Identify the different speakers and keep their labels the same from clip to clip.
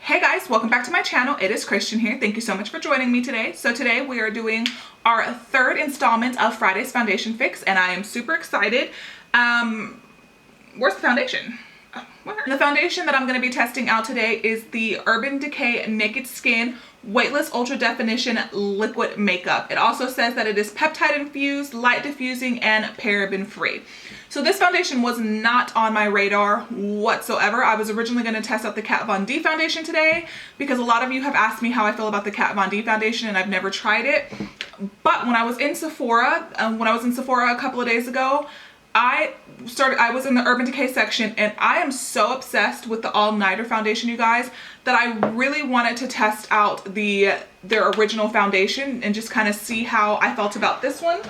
Speaker 1: Hey guys, welcome back to my channel. It is Christian here. Thank you so much for joining me today. So today we are doing our third installment of Friday's foundation fix and I am super excited. Where's the foundation? The foundation that I'm going to be testing out today is the Urban Decay Naked Skin Weightless Ultra Definition Liquid Makeup. It also says that it is peptide infused, light diffusing, and paraben free. So this foundation was not on my radar whatsoever. I was originally going to test out the Kat Von D foundation today because a lot of you have asked me how I feel about the Kat Von D foundation and I've never tried it. But when I was in Sephora, a couple of days ago, I was in the Urban Decay section and I am so obsessed with the All Nighter foundation, you guys, that I really wanted to test out their original foundation and just kind of see how I felt about this one.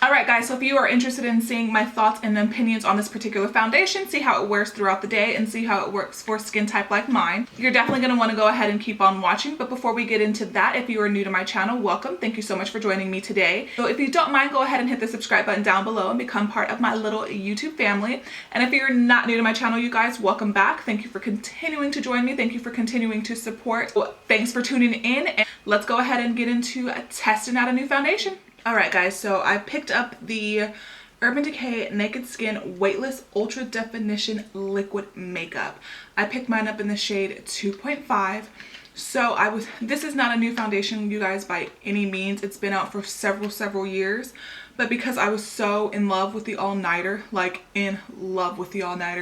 Speaker 1: Alright guys, so if you are interested in seeing my thoughts and opinions on this particular foundation, see how it wears throughout the day and see how it works for skin type like mine, you're definitely going to want to go ahead and keep on watching. But before we get into that, if you are new to my channel, welcome. Thank you so much for joining me today. So if you don't mind, go ahead and hit the subscribe button down below and become part of my little YouTube family. And if you're not new to my channel, you guys, welcome back. Thank you for continuing to join me. Thank you for continuing to support. Well, thanks for tuning in and let's go ahead and get into testing out a new foundation. Alright guys, so I picked up the Urban Decay Naked Skin Weightless Ultra Definition Liquid Makeup. I picked mine up in the shade 2.5. So this is not a new foundation, you guys, by any means. It's been out for several years. But because I was so in love with the All Nighter,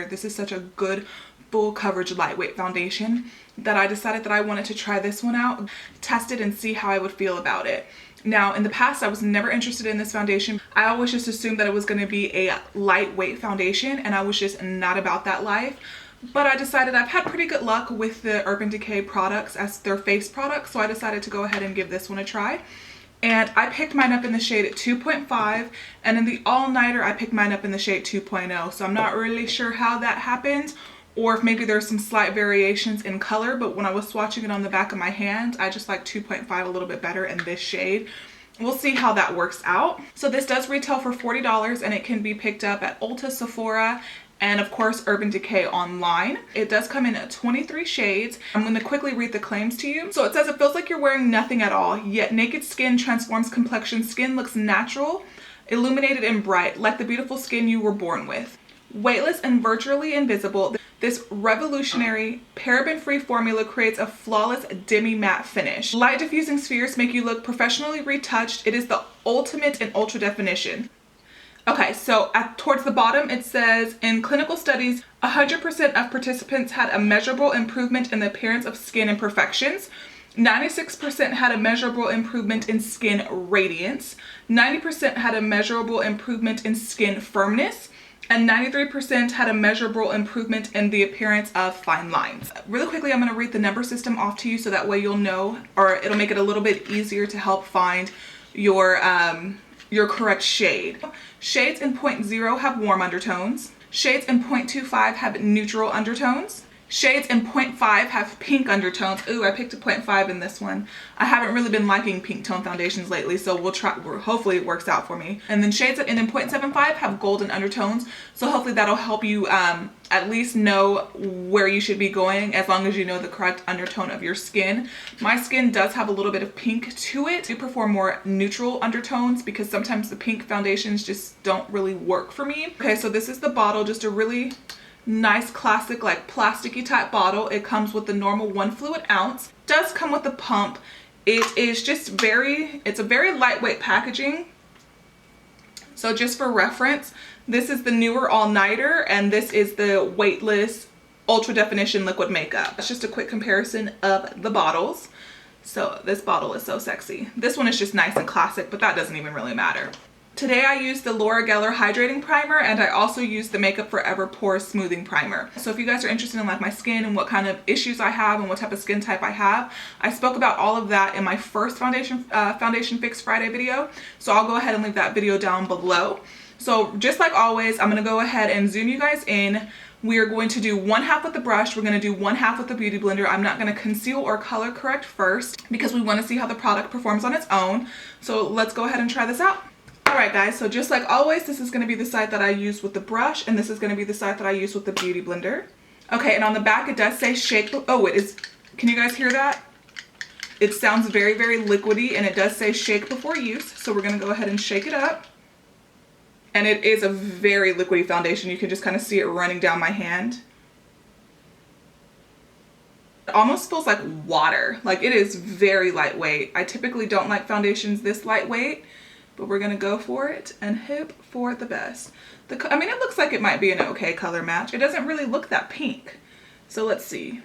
Speaker 1: this is such a good full coverage lightweight foundation that I decided that I wanted to try this one out, test it, and see how I would feel about it. Now, in the past, I was never interested in this foundation. I always just assumed that it was going to be a lightweight foundation, and I was just not about that life. But I decided I've had pretty good luck with the Urban Decay products as their face products, so I decided to go ahead and give this one a try. And I picked mine up in the shade 2.5, and in the All Nighter, I picked mine up in the shade 2.0. So I'm not really sure how that happened, or if maybe there's some slight variations in color, but when I was swatching it on the back of my hand, I just like 2.5 a little bit better in this shade. We'll see how that works out. So this does retail for $40 and it can be picked up at Ulta, Sephora, and of course Urban Decay online. It does come in 23 shades. I'm going to quickly read the claims to you. So it says it feels like you're wearing nothing at all, yet naked skin transforms complexion. Skin looks natural, illuminated and bright, like the beautiful skin you were born with. Weightless and virtually invisible, this revolutionary paraben-free formula creates a flawless demi-matte finish. Light diffusing spheres make you look professionally retouched. It is the ultimate in ultra definition. Okay, so towards the bottom it says, in clinical studies, 100% of participants had a measurable improvement in the appearance of skin imperfections. 96% had a measurable improvement in skin radiance. 90% had a measurable improvement in skin firmness. And 93% had a measurable improvement in the appearance of fine lines. Really quickly, I'm going to read the number system off to you so that way you'll know, or it'll make it a little bit easier to help find your correct shade. Shades in 0.0 have warm undertones. Shades in 0.25 have neutral undertones. Shades in 0.5 have pink undertones. Ooh, I picked a 0.5 in this one. I haven't really been liking pink tone foundations lately, so hopefully it works out for me. And then shades in 0.75 have golden undertones, so hopefully that'll help you at least know where you should be going as long as you know the correct undertone of your skin. My skin does have a little bit of pink to it. I do prefer more neutral undertones because sometimes the pink foundations just don't really work for me. Okay, so this is the bottle, just a really nice classic like plasticky type bottle. It comes with the normal 1 fluid ounce. Does come with a pump. It is just it's a very lightweight packaging. So just for reference, this is the newer All Nighter and this is the Weightless Ultra Definition Liquid Makeup. That's just a quick comparison of the bottles. So this bottle is so sexy. This one is just nice and classic, but that doesn't even really matter. Today I used the Laura Geller Hydrating Primer and I also used the Makeup Forever Pore Smoothing Primer. So if you guys are interested in like my skin and what kind of issues I have and what type of skin type I have, I spoke about all of that in my first foundation fix Friday video. So I'll go ahead and leave that video down below. So just like always, I'm going to go ahead and zoom you guys in. We are going to do 1/2 with the brush. We're going to do 1/2 with the beauty blender. I'm not going to conceal or color correct first because we want to see how the product performs on its own. So let's go ahead and try this out. Alright guys, so just like always, this is going to be the side that I used with the brush and this is going to be the side that I used with the beauty blender. Okay, and on the back it does say shake, oh, it is Can you guys hear that? It sounds very, very liquidy, and it does say shake before use. So we're gonna go ahead and shake it up. And it is a very liquidy foundation. You can just kind of see it running down my hand. It almost feels like water. Like, it is very lightweight. I typically don't like foundations this lightweight, but we're gonna go for it and hope for the best. I mean, it looks like it might be an okay color match. It doesn't really look that pink. So let's see.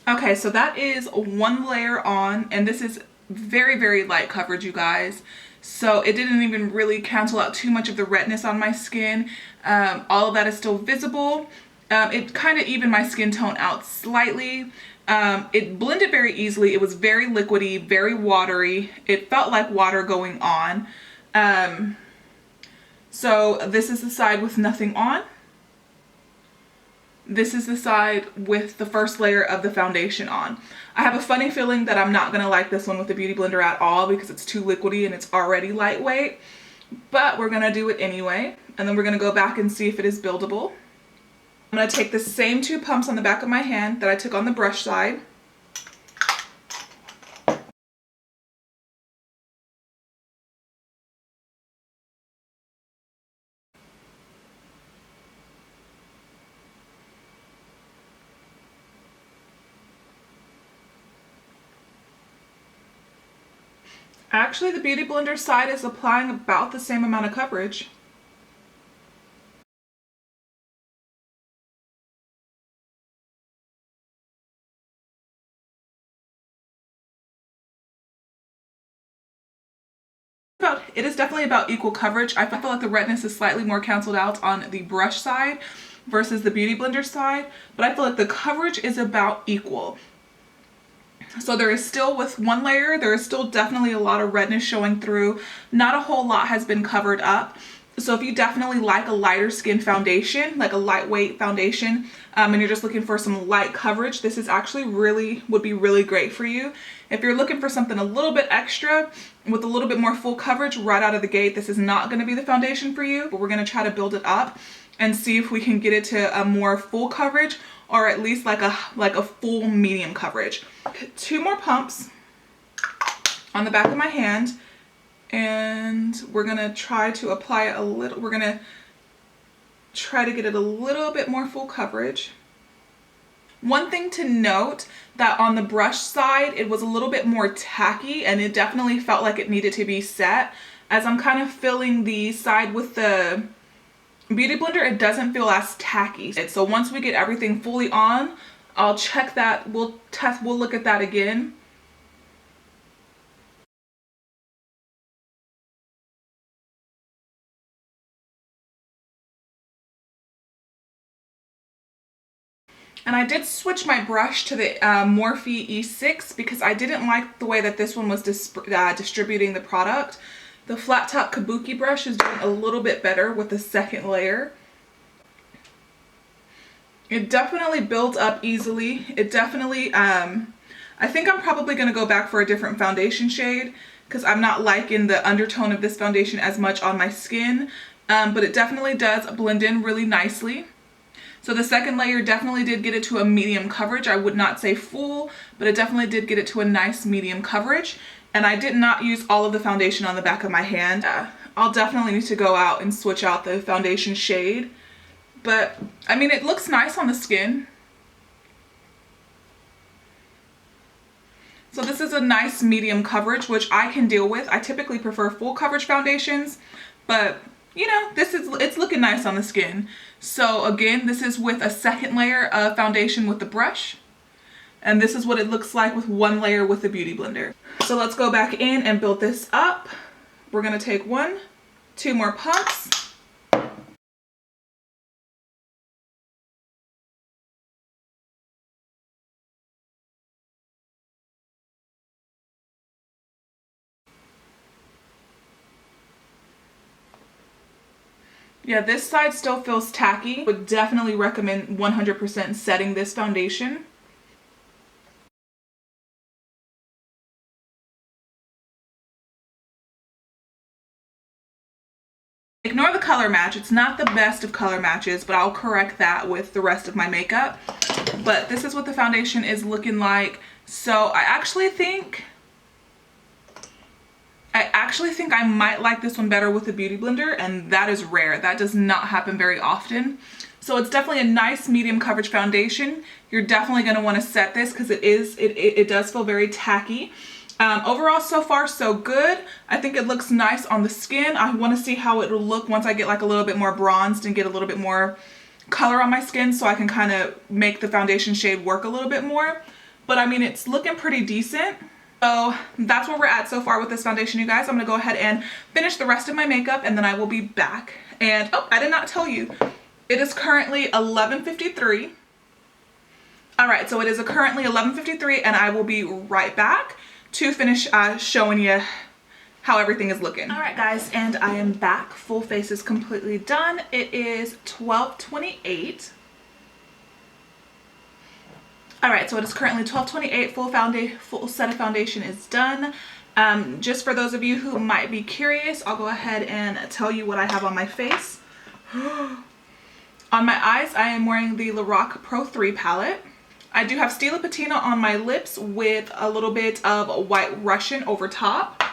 Speaker 1: Okay, so that is one layer on, and this is very, very light coverage, you guys. So it didn't even really cancel out too much of the redness on my skin. All of that is still visible. It kind of evened my skin tone out slightly. It blended very easily. It was very liquidy, very watery. It felt like water going on. So this is the side with nothing on. This is the side with the first layer of the foundation on. I have a funny feeling that I'm not gonna like this one with the Beauty Blender at all because it's too liquidy and it's already lightweight, but we're gonna do it anyway. And then we're gonna go back and see if it is buildable. I'm gonna take the same 2 pumps on the back of my hand that I took on the brush side. Actually, the Beauty Blender side is applying about the same amount of coverage. It is definitely about equal coverage. I feel like the redness is slightly more canceled out on the brush side versus the Beauty Blender side, but I feel like the coverage is about equal. So there is still, with one layer, there is still definitely a lot of redness showing through. Not a whole lot has been covered up. So if you definitely like a lighter skin foundation, like a lightweight foundation, and you're just looking for some light coverage, this is actually would be really great for you. If you're looking for something a little bit extra with a little bit more full coverage right out of the gate, this is not going to be the foundation for you, but we're going to try to build it up and see if we can get it to a more full coverage, or at least like a full medium coverage. 2 more pumps on the back of my hand, and we're gonna try to apply it a little. We're gonna try to get it a little bit more full coverage. One thing to note, that on the brush side, it was a little bit more tacky, and it definitely felt like it needed to be set. As I'm kind of filling the side with the Beauty Blender, it doesn't feel as tacky. So once we get everything fully on, I'll check that. We'll look at that again. And I did switch my brush to the Morphe E6 because I didn't like the way that this one was distributing the product. The flat top Kabuki brush is doing a little bit better with the second layer. It definitely builds up easily. It definitely, I think I'm probably going to go back for a different foundation shade because I'm not liking the undertone of this foundation as much on my skin. But it definitely does blend in really nicely. So the second layer definitely did get it to a medium coverage. I would not say full, but it definitely did get it to a nice medium coverage. And I did not use all of the foundation on the back of my hand. I'll definitely need to go out and switch out the foundation shade. But, I mean, it looks nice on the skin. So this is a nice medium coverage, which I can deal with. I typically prefer full coverage foundations, but you know, it's looking nice on the skin. So again, this is with a second layer of foundation with the brush. And this is what it looks like with one layer with the Beauty Blender. So let's go back in and build this up. We're gonna take 2 more pumps. Yeah, this side still feels tacky. Would definitely recommend 100% setting this foundation. Ignore the color match. It's not the best of color matches, but I'll correct that with the rest of my makeup. But this is what the foundation is looking like. So I actually think I might like this one better with the Beauty Blender, and that is rare. That does not happen very often. So it's definitely a nice medium coverage foundation. You're definitely going to want to set this because it does feel very tacky. Overall, so far so good. I think it looks nice on the skin. I want to see how it will look once I get like a little bit more bronzed and get a little bit more color on my skin, so I can kind of make the foundation shade work a little bit more. But I mean, it's looking pretty decent. So that's where we're at so far with this foundation, you guys. I'm gonna go ahead and finish the rest of my makeup and then I will be back. And oh, I did not tell you, it is currently 11:53. All right, so it is currently 11:53 and I will be right back to finish showing you how everything is looking. All right, guys, and I am back. Full face is completely done. It is 12:28. All right, so it is currently 12:28. Full set of foundation is done. Just for those of you who might be curious, I'll go ahead and tell you what I have on my face. On my eyes, I am wearing the Lorac Pro 3 palette. I do have Stila Patina on my lips with a little bit of White Russian over top.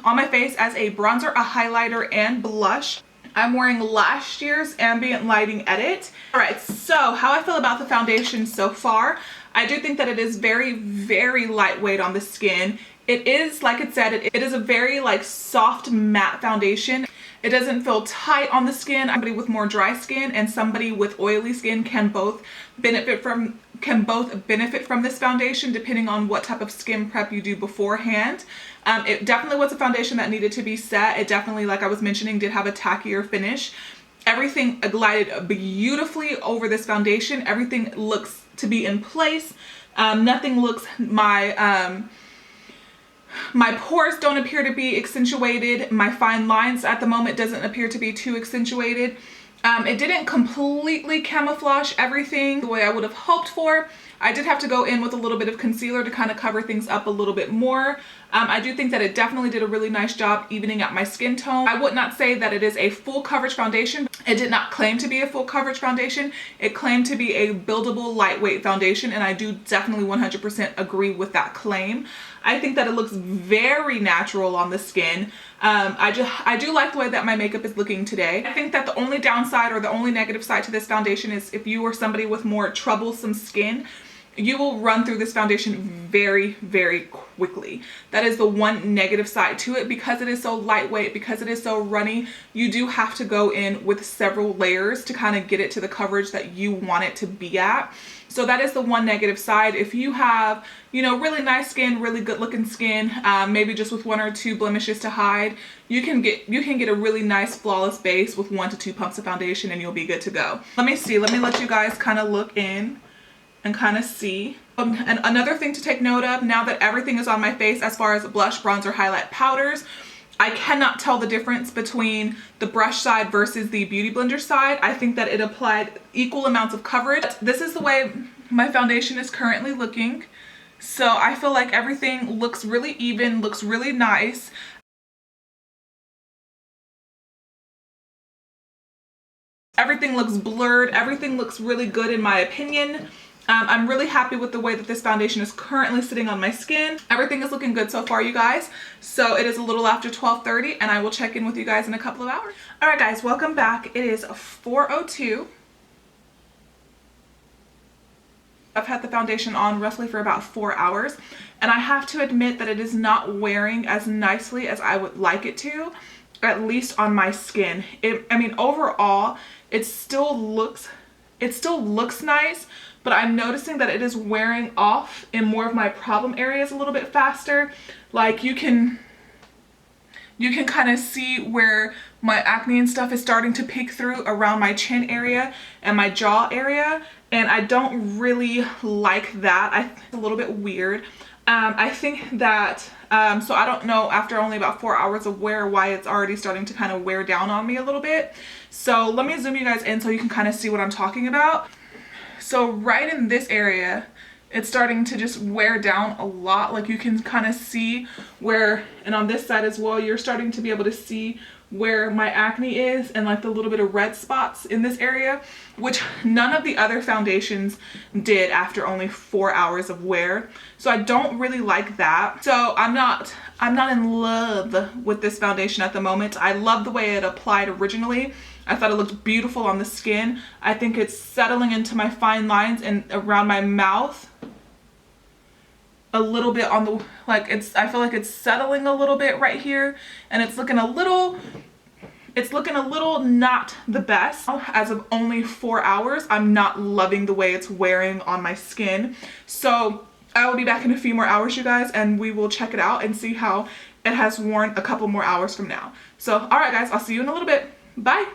Speaker 1: On my face as a bronzer, a highlighter, and blush, I'm wearing last year's Ambient Lighting Edit. All right, so how I feel about the foundation so far, I do think that it is very, very lightweight on the skin. It is, like it said, it is a very like soft matte foundation. It doesn't feel tight on the skin. Somebody with more dry skin and somebody with oily skin can both benefit from this foundation depending on what type of skin prep you do beforehand. It definitely was a foundation that needed to be set. It definitely, like I was mentioning, did have a tackier finish. Everything glided beautifully over this foundation. Everything looks to be in place. Nothing looks, my pores don't appear to be accentuated. My fine lines at the moment doesn't appear to be too accentuated. It didn't completely camouflage everything the way I would have hoped for. I did have to go in with a little bit of concealer to kind of cover things up a little bit more. I do think that it definitely did a really nice job evening out my skin tone. I would not say that it is a full coverage foundation. It did not claim to be a full coverage foundation. It claimed to be a buildable lightweight foundation, and I do definitely 100% agree with that claim. I think that it looks very natural on the skin. I do like the way that my makeup is looking today. I think that the only downside or the only negative side to this foundation is if you are somebody with more troublesome skin, you will run through this foundation very, very quickly. That is the one negative side to it. Because it is so lightweight, because it is so runny, you do have to go in with several layers to kind of get it to the coverage that you want it to be at. So that is the one negative side. If you have, you know, really nice skin, really good looking skin, maybe just with 1 or 2 blemishes to hide, you can get a really nice flawless base with 1 to 2 pumps of foundation and you'll be good to go. Let me let you guys kind of look in and kind of see. And another thing to take note of, now that everything is on my face as far as blush, bronzer, highlight, powders, I cannot tell the difference between the brush side versus the Beauty Blender side. I think that it applied equal amounts of coverage. This is the way my foundation is currently looking. So I feel like everything looks really even, looks really nice. Everything looks blurred. Everything looks really good in my opinion. I'm really happy with the way that this foundation is currently sitting on my skin. Everything is looking good so far, you guys. So it is a little after 12:30 and I will check in with you guys in a couple of hours. All right, guys, welcome back. It is 4:02. I've had the foundation on roughly for about 4 hours, and I have to admit that it is not wearing as nicely as I would like it to, at least on my skin. I mean, overall, it still looks nice, but I'm noticing that it is wearing off in more of my problem areas a little bit faster. Like you can kind of see where my acne and stuff is starting to peek through around my chin area and my jaw area, and I don't really like that. It's a little bit weird. I think that, so I don't know, after only about 4 hours of wear, why it's already starting to kind of wear down on me a little bit. So let me zoom you guys in so you can kind of see what I'm talking about. So right in this area, it's starting to just wear down a lot. Like you can kind of see where, and on this side as well, you're starting to be able to see where my acne is and like the little bit of red spots in this area, which none of the other foundations did after only 4 hours of wear. So I don't really like that. So I'm not in love with this foundation at the moment. I love the way it applied originally. I thought it looked beautiful on the skin. I think it's settling into my fine lines and around my mouth a little bit on the, like I feel like it's settling a little bit right here, and it's looking a little not the best. As of only 4 hours, I'm not loving the way it's wearing on my skin. So I will be back in a few more hours, you guys, and we will check it out and see how it has worn a couple more hours from now. So, all right, guys, I'll see you in a little bit. Bye.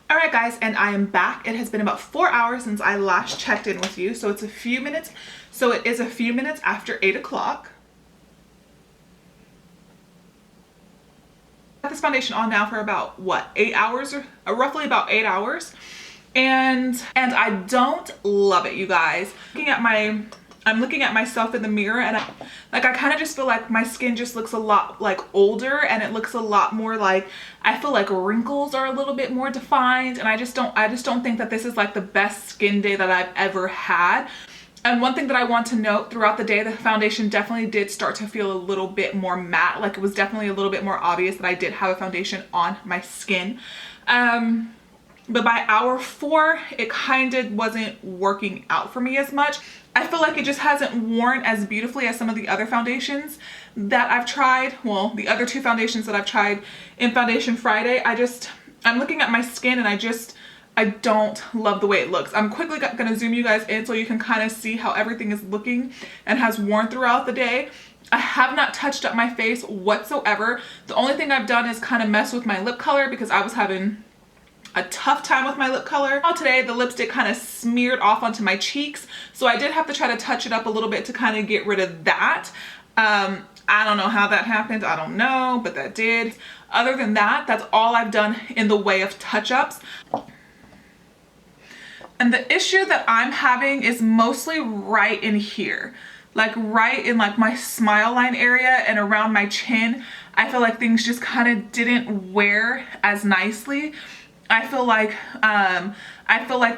Speaker 1: All right, guys, and I am back. It has been about 4 hours since I last checked in with you. So it's a few minutes. So it is a few minutes after 8 o'clock. I've got this foundation on now for about, what, 8 hours, or roughly about 8 hours. And I don't love it, you guys. I'm looking at myself in the mirror, and I kind of just feel like my skin just looks a lot like older, and it looks a lot more like, I feel like wrinkles are a little bit more defined, and I just don't think that this is like the best skin day that I've ever had. And one thing that I want to note, throughout the day, the foundation definitely did start to feel a little bit more matte. Like it was definitely a little bit more obvious that I did have a foundation on my skin. But by hour 4, it kind of wasn't working out for me as much. I feel like it just hasn't worn as beautifully as some of the other foundations that I've tried. Well, the other 2 foundations that I've tried in Foundation Friday. I'm looking at my skin, and I don't love the way it looks. I'm quickly gonna zoom you guys in so you can kind of see how everything is looking and has worn throughout the day. I have not touched up my face whatsoever. The only thing I've done is kind of mess with my lip color because I was having a tough time with my lip color. Today the lipstick kind of smeared off onto my cheeks, so I did have to try to touch it up a little bit to kind of get rid of that. I don't know how that happened. I don't know, but that did. Other than that, that's all I've done in the way of touch-ups. And the issue that I'm having is mostly right in here, like right in like my smile line area and around my chin. I feel like things just kind of didn't wear as nicely. I feel like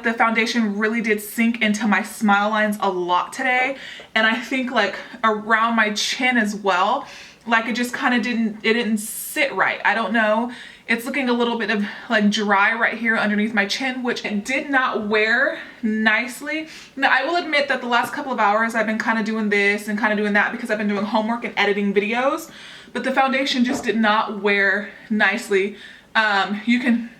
Speaker 1: the foundation really did sink into my smile lines a lot today, and I think like around my chin as well, like it just kind of didn't sit right. I don't know. It's looking a little bit of like dry right here underneath my chin, which it did not wear nicely. Now, I will admit that the last couple of hours I've been kind of doing this and kind of doing that because I've been doing homework and editing videos, but the foundation just did not wear nicely. You can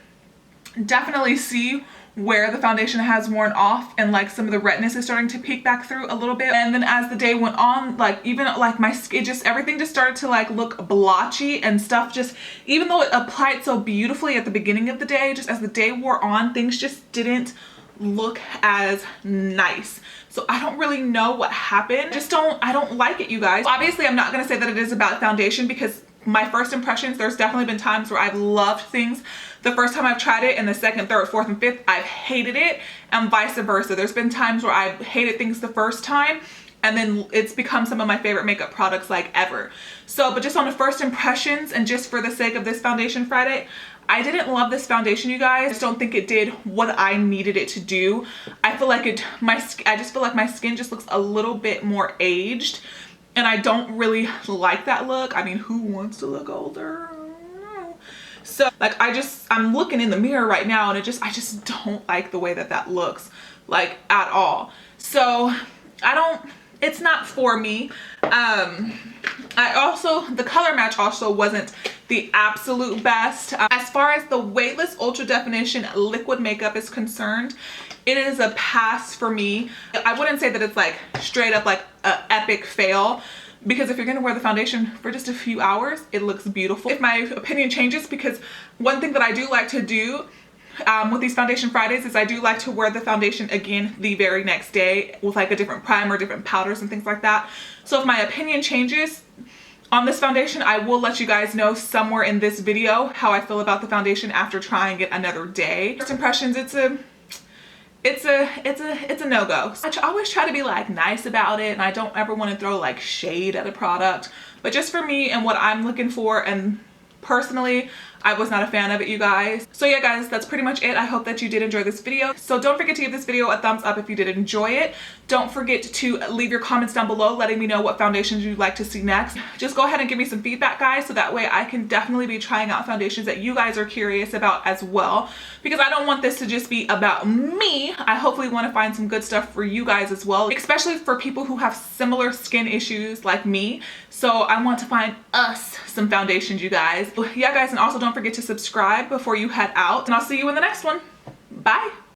Speaker 1: definitely see where the foundation has worn off, and like some of the redness is starting to peek back through a little bit. And then as the day went on, like even like my skin, everything just started to like look blotchy and stuff. Just even though it applied so beautifully at the beginning of the day, just as the day wore on, things just didn't look as nice. So I don't really know what happened. I don't like it, you guys. Obviously, I'm not gonna say that it is about foundation, because my first impressions, there's definitely been times where I've loved things the first time I've tried it, and the second, third, fourth, and fifth, I've hated it, and vice versa. There's been times where I've hated things the first time, and then it's become some of my favorite makeup products like ever. So, but just on the first impressions, and just for the sake of this Foundation Friday, I didn't love this foundation, you guys. I just don't think it did what I needed it to do. I feel like I just feel like my skin just looks a little bit more aged, and I don't really like that look. I mean, who wants to look older? So like I'm looking in the mirror right now, and I just don't like the way that looks, like, at all. So it's not for me. The color match also wasn't the absolute best. As far as the Weightless Ultra Definition liquid makeup is concerned, it is a pass for me. I wouldn't say that it's like straight up like an epic fail, because if you're gonna wear the foundation for just a few hours, it looks beautiful. If my opinion changes, because one thing that I do like to do with these Foundation Fridays is I do like to wear the foundation again the very next day with like a different primer, different powders and things like that. So if my opinion changes On this foundation, I will let you guys know somewhere in this video how I feel about the foundation after trying it another day. First impressions, it's a no-go. I always try to be like nice about it, and I don't ever want to throw like shade at a product, but just for me and what I'm looking for, and personally, I was not a fan of it, you guys. So yeah, guys, that's pretty much it. I hope that you did enjoy this video. So don't forget to give this video a thumbs up if you did enjoy it. Don't forget to leave your comments down below letting me know what foundations you'd like to see next. Just go ahead and give me some feedback, guys, so that way I can definitely be trying out foundations that you guys are curious about as well, because I don't want this to just be about me. I hopefully want to find some good stuff for you guys as well, especially for people who have similar skin issues like me. So I want to find us some foundations, you guys. Yeah, guys, and also don't forget to subscribe before you head out, and I'll see you in the next one. Bye.